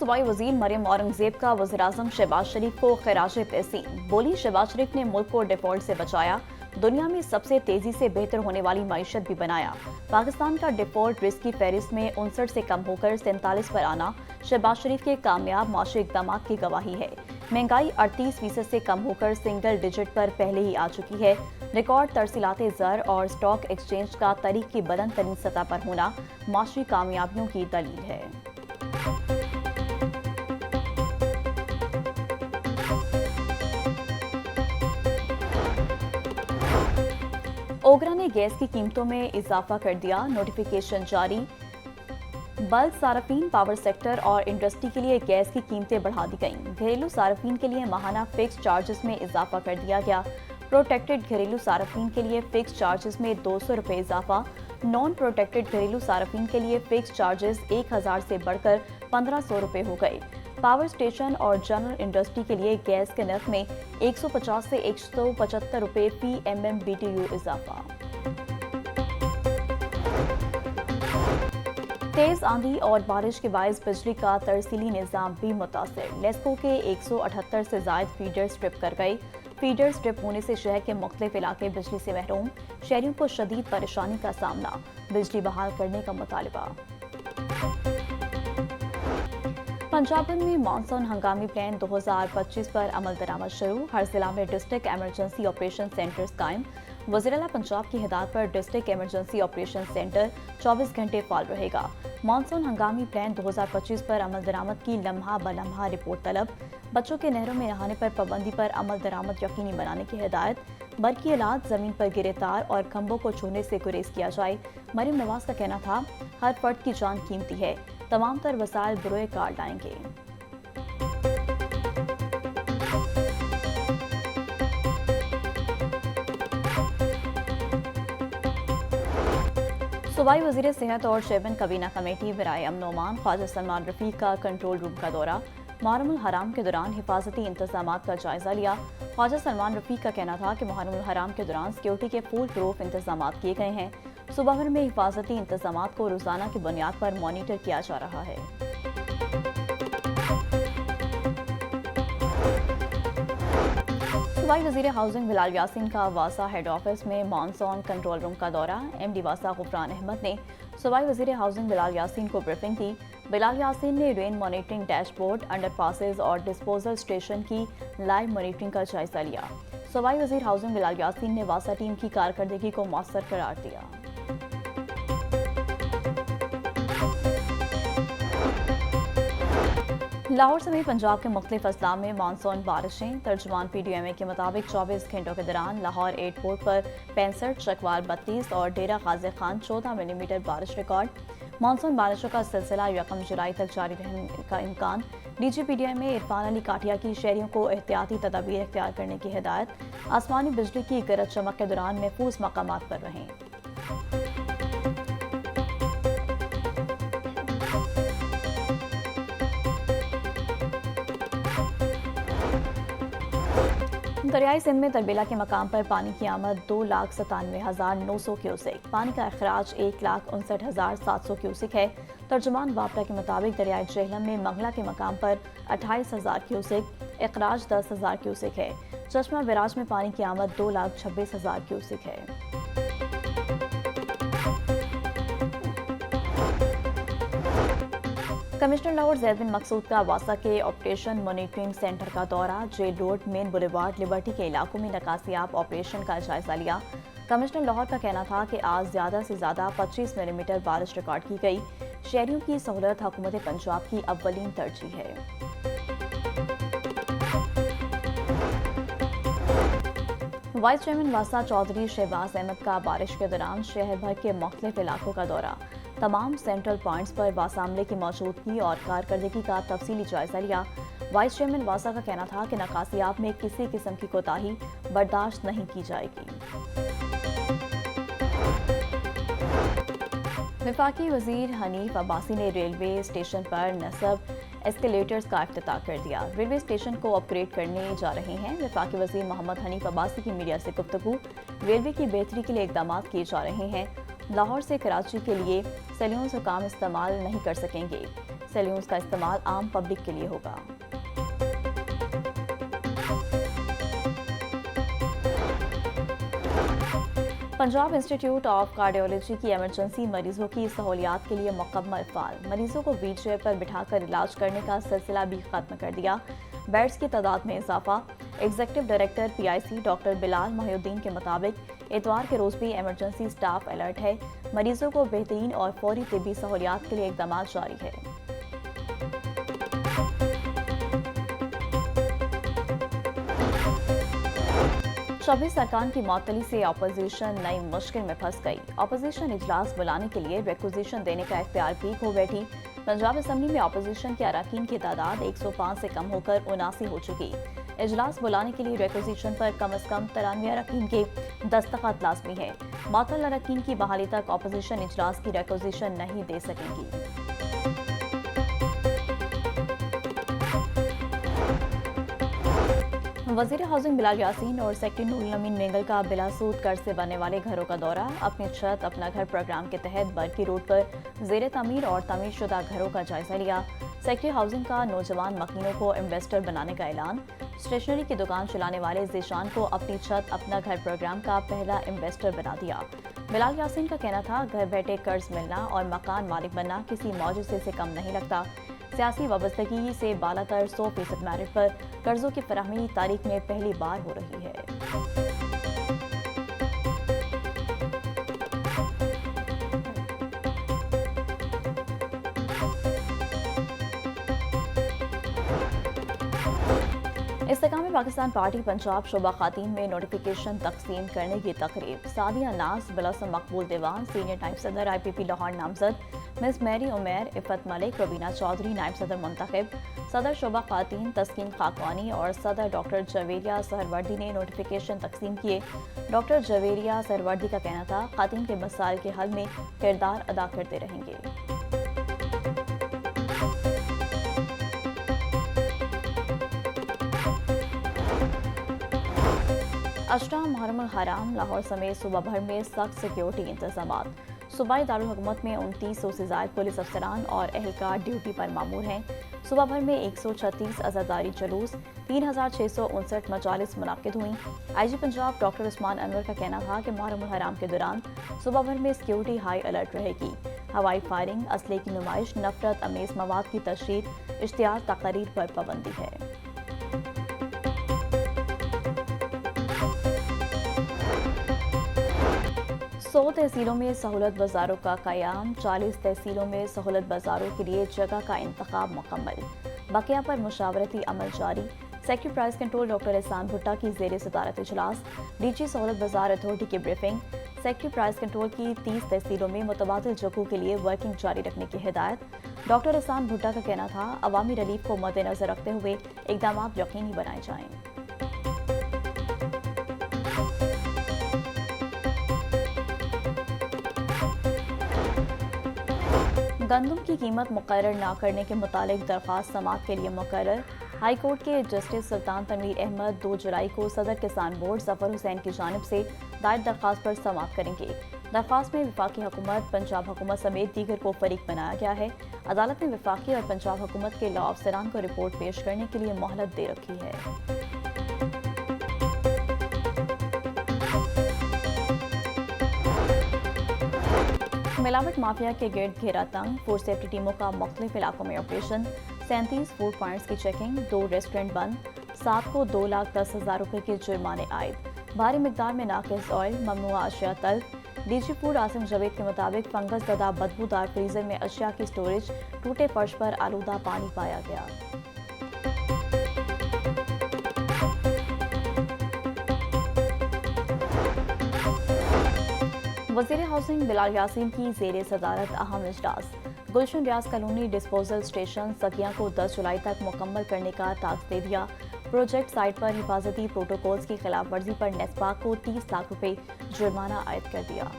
सूबाई वजीर मरियम औरंगजेब का वज़ीर-ए-आज़म शहबाज शरीफ को खिराज तहसीन। बोली, शहबाज शरीफ ने मुल्क को डिफॉल्ट से बचाया, दुनिया में सबसे तेजी से बेहतर होने वाली मईशत भी बनाया। पाकिस्तान का डिफॉल्ट रिस्क की फहरिस्त में 59 से कम होकर 47 पर आना शहबाज शरीफ के कामयाब माशी इक़दामात की गवाही है। महंगाई 38% से कम होकर सिंगल डिजिट पर पहले ही आ चुकी है। रिकॉर्ड तरसीलाते ज़र और स्टॉक एक्सचेंज का तारीख की बुलंद तरीन सतह पर होना माशी कामयाबियों की दलील है। ओगरा ने गैस की कीमतों में इजाफा कर दिया, नोटिफिकेशन जारी। बल्क सार्फिन, पावर सेक्टर और इंडस्ट्री के लिए गैस की कीमतें बढ़ा दी गईं। घरेलू सार्फिन के लिए माहाना फिक्स चार्जेस में इजाफा कर दिया गया। प्रोटेक्टेड घरेलू सार्फिन के लिए फिक्स चार्जेस में 200 रुपये इजाफा। नॉन प्रोटेक्टेड घरेलू सार्फिन के लिए फिक्स चार्जेस 1000 से बढ़कर 1500 रुपये हो गए। पावर स्टेशन और जनरल इंडस्ट्री के लिए गैस के नर्ख में 150 से 175 रुपये फी MMBTU इजाफा। तेज आंधी और बारिश के बायस बिजली का तरसीली निज़ाम भी मुतासिर। लेस्को के 178 से जायद फीडर स्ट्रिप कर गए। फीडर स्ट्रिप होने से शहर के मुख्तलिफ इलाके बिजली से महरूम, शहरियों को शदीद परेशानी का सामना, बिजली बहाल करने का मुतालबा। पंजाब में मानसून हंगामी प्लान 2025 पर अमल दरामद शुरू। हर जिला में डिस्ट्रिक्ट एमरजेंसी ऑपरेशन सेंटर्स कायम। वज़ीर-ए-आला पंजाब की हिदायत पर डिस्ट्रिक्ट एमरजेंसी ऑपरेशन सेंटर 24 घंटे फाल रहेगा। मानसून हंगामी प्लान 2025 पर अमल दरामद की लम्हा ब लम्हा रिपोर्ट तलब। बच्चों के नहरों में नहाने पर पाबंदी पर अमल दरामद यकीनी बनाने की हिदायत। बरकी इलाज, जमीन पर गिरे तार और खंभों को छूने से गुरेज किया जाए। मरीम नवाज का कहना था, हर फर्द की जान कीमती है, तमाम तर वसाइल बरोए कार लाएंगे। सूबाई वज़ीर सेहत और चेयरमैन कबीना कमेटी बराए अमन ओ अमान ख्वाजा सलमान रफ़ीक का कंट्रोल रूम का दौरा। मुहर्रमुल हराम के दौरान हिफाजती इंतजामात का जायजा लिया। ख्वाजा सलमान रफ़ीक का कहना था कि मुहर्रमुल हराम के दौरान सिक्योरिटी के फुल प्रूफ इंतजामात किए गए हैं। सूबा भर में हिफाजती इंतजामात को रोजाना की बुनियाद पर मॉनिटर किया जा रहा है। सूबाई वज़ीर हाउसिंग बिलाल यासीन का वासा हेड ऑफिस में मानसून कंट्रोल रूम का दौरा। MD वासा गुफरान अहमद ने सूबाई वज़ीर हाउसिंग बिलाल यासीन को ब्रीफिंग दी। बिलाल यासीन ने rain monitoring dashboard, underpasses और डिस्पोजल स्टेशन की लाइव मॉनिटरिंग का जायजा लिया। सूबाई वज़ीर हाउसिंग बिलाल यासीन ने वासा टीम की कारकर्दगी को मौसर करार दिया। लाहौर समेत पंजाब के मुख्तलिफ अजला में मानसून बारिशें। तर्जुमान PDMA के मुताबिक 24 घंटों के दौरान लाहौर एयरपोर्ट पर 65, चकवाल 32 और डेरा गाजी खान 14 मिलीमीटर बारिश रिकॉर्ड। मानसून बारिशों का सिलसिला 1 जुलाई तक जारी रहने का इम्कान। DG PDMA इरफान अली काठिया की शहरियों को एहतियाती तदाबीर इख्तियार करने की हिदायत। आसमानी बिजली की गरज चमक के दौरान महफूज मकामात पर रहें। दरियाई सिंध में तरबेला के मकाम पर पानी की आमद 2,97,900 क्यूसेक। पानी का अखराज 1,59,700 क्यूसेक है। तर्जुमान वापडा के मुताबिक दरियाई जेहलम में मंगला के मकाम पर 28,000 क्यूसेक, अखराज 10,000 क्यूसेक है। चश्मा विराज में पानी की आमद 2,26,000 क्यूसेक है। कमिश्नर लाहौर ज़ैद बिन मकसूद का वासा के ऑपरेशन मॉनिटरिंग सेंटर का दौरा। Jail road, main boulevard, liberty के इलाकों में नकासियाब ऑपरेशन का जायजा लिया। कमिश्नर लाहौर का कहना था कि आज ज़्यादा से ज़्यादा 25 मिलीमीटर बारिश रिकॉर्ड की गई। शहरियों की सहूलत हुकूमत पंजाब की अव्वलीन तरजीह है। वाइस चेयरमैन वासा चौधरी शहबाज अहमद का बारिश के दौरान शहर भर के मुख्तलिफ इलाकों का दौरा। तमाम सेंट्रल पॉइंट्स पर वासा अमले की मौजूदगी और कारकर्दगी का तफसीली जायजा लिया। वाइस चेयरमैन वासा का कहना था कि नकासियाब में किसी किस्म की कोताही बर्दाश्त नहीं की जाएगी। वफाकी वजीर हनीफ अब्बासी ने रेलवे स्टेशन पर नस्ब एस्केलेटर्स का इफ्तिताह कर दिया। रेलवे स्टेशन को अपग्रेड करने जा रहे हैं। वफाकी वजीर मोहम्मद हनीफ अब्बासी की मीडिया से गुफ्तगू। रेलवे की बेहतरी के लिए इकदाम किए जा रहे हैं। लाहौर से कराची के लिए सैलियों से काम इस्तेमाल नहीं कर सकेंगे। सैल्यून्स का इस्तेमाल आम पब्लिक के लिए होगा। पंजाब इंस्टीट्यूट ऑफ कार्डियोलॉजी की इमरजेंसी मरीजों की सहूलियात के लिए मुकम्मल फाल। मरीजों को व्हील चेयर पर बिठाकर इलाज करने का सिलसिला भी खत्म कर दिया। बेड्स की तादाद में इजाफा। Executive director PIC doctor Bilal Mohiuddin के मुताबिक इतवार के रोज भी इमरजेंसी स्टाफ अलर्ट है। मरीजों को बेहतरीन और फौरी तिब्बी सहूलियात के लिए इकदाम जारी है। चौबीस अरकान की मअतली से अपोजिशन नई मुश्किल में फंस गई। अपोजिशन इजलास बुलाने के लिए रिक्विजिशन देने का इख्तियार पीक हो बैठी। पंजाब असम्बली में अपोजिशन के अरकान की तादाद 105 से कम होकर 79 हो चुकी। इजलास बुलाने के लिए रिक्विजिशन पर कम अज कम 93 अरकान के दस्तखत लाजमी है। मुअत्तल अरकान की बहाली तक अपोजिशन इजलास की रिक्विजिशन नहीं दे सकेंगी। वजीर हाउसिंग बिलाल यासीन और सेक्रेटरी नूरुल अमीन मेंगल का बिलासूद कर्ज से बनने वाले घरों का दौरा। अपनी छत अपना घर प्रोग्राम के तहत बरकी रोड पर जेर तामीर और तामीर शुदा घरों का जायजा लिया। सेक्रेटरी हाउसिंग का नौजवान मकीनों को इन्वेस्टर बनाने का ऐलान। स्टेशनरी की दुकान चलाने वाले जीशान को अपनी छत अपना घर प्रोग्राम का पहला इन्वेस्टर बना दिया। बिलाल यासीन का कहना था, घर बैठे कर्ज मिलना और मकान मालिक बनना किसी मौजूदे से कम नहीं लगता। सियासी वाबस्तगी से बालातर 100% मेरिट पर कर्जों की फराहमी तारीख में पहली बार हो रही है। इस्तेकाम पाकिस्तान पार्टी पंजाब शोबा खातीन में नोटिफिकेशन तकसीम करने की तकरीब। सादिया नाज, बिलासम मकबूल दीवान, सीनियर नायब सदर IPP लाहौर नामजद, मिस मैरी उमेर, इफ़त मलिक, रबीना चौधरी नायब सदर मुंतखब, सदर शोबा खातीन तस्कीन खाकवानी और सदर डॉक्टर जवेरिया सहरवर्दी ने नोटिफिकेशन तकसीम किए। डॉक्टर जवेरिया सहरवर्दी का कहना था, खातीन के मसाइल के हल में किरदार अदा करते रहेंगे। अशरा मुहर्रम हराम लाहौर समेत सूबा भर में सख्त सिक्योरिटी इंतजाम। सूबाई दारुल हुकूमत में 2900 से ज़ायद पुलिस अफसरान और एहलकार ड्यूटी पर मामूर हैं। सूबा भर में 136 अज़ादारी जुलूस, 3659 मजालिस मुनाकिद हुई। IG पंजाब डॉक्टर उस्मान अनवर का कहना था कि मुहर्रम हराम के दौरान सूबा भर में सिक्योरिटी हाई अलर्ट रहेगी। हवाई फायरिंग, असले की नुमाइश, नफरत अमेज मवाद की तशहीर, इश्तिहार तकरीर पर पाबंदी है। 100 तहसीलों में सहूलत बाजारों का क़याम। 40 तहसीलों में सहूलत बाजारों के लिए जगह का इंतखाब मुकम्मल। बकिया पर मुशावरती अमल जारी। सेक्रेटरी प्राइस कंट्रोल डॉक्टर एहसान भुट्टा की ज़ेर सदारत इजलास। DG सहूलत बाजार अथॉरिटी की ब्रीफिंग। सेक्रेटरी प्राइस कंट्रोल की 30 तहसीलों में मुतबादिल जगहों के लिए वर्किंग जारी रखने की हिदायत। डॉक्टर एहसान भुट्टा का कहना था, अवामी रिलीफ को मद्देनजर रखते हुए इकदाम यकीनी बनाए जाएं। गंदम की कीमत मुकर्रर न करने के मुतालिक दरख्वास्त समाअत के लिए मुकर्रर। हाई कोर्ट के जस्टिस सुल्तान तनवीर अहमद 2 जुलाई को सदर किसान बोर्ड जफर हुसैन की जानिब से दायर दरख्वास्त पर समाअत करेंगे। दरख्वास्त में वफाकी हुकूमत, पंजाब हुकूमत समेत दीगर को फरीक बनाया गया है। अदालत ने वफाकी और पंजाब हुकूमत के लॉ अफसरान को रिपोर्ट पेश करने के लिए मोहलत दे रखी है। मिलावट माफिया के गिर्द घेरा तंग। फूड सेफ्टी टीमों का मुख्तलिफ इलाकों में ऑपरेशन। 37 फूड पॉइंट्स की चेकिंग। 2 रेस्टोरेंट बंद। 7 को 2,10,000 रुपए के जुर्माने आयद। भारी मिकदार में नाकिस ऑयल, ममनुआ अशिया तल्फ। DG फूड आसिम जावेद के मुताबिक फंगस ज़दा बदबूदार फ्रीजर में अशिया की स्टोरेज, टूटे फर्श पर आलूदा पानी पाया गया। वज़ीर हाउसिंग बिलाल यासीन की ज़ेर सदारत अहम इजलास। गुलशन रियाज कॉलोनी डिस्पोजल स्टेशन सकिया को 10 जुलाई तक मुकम्मल करने का टास्क दे दिया। प्रोजेक्ट साइट पर हिफाजती प्रोटोकॉल्स की खिलाफ वर्जी पर नेस्पा को 30 लाख रुपए जुर्माना आयद कर दिया।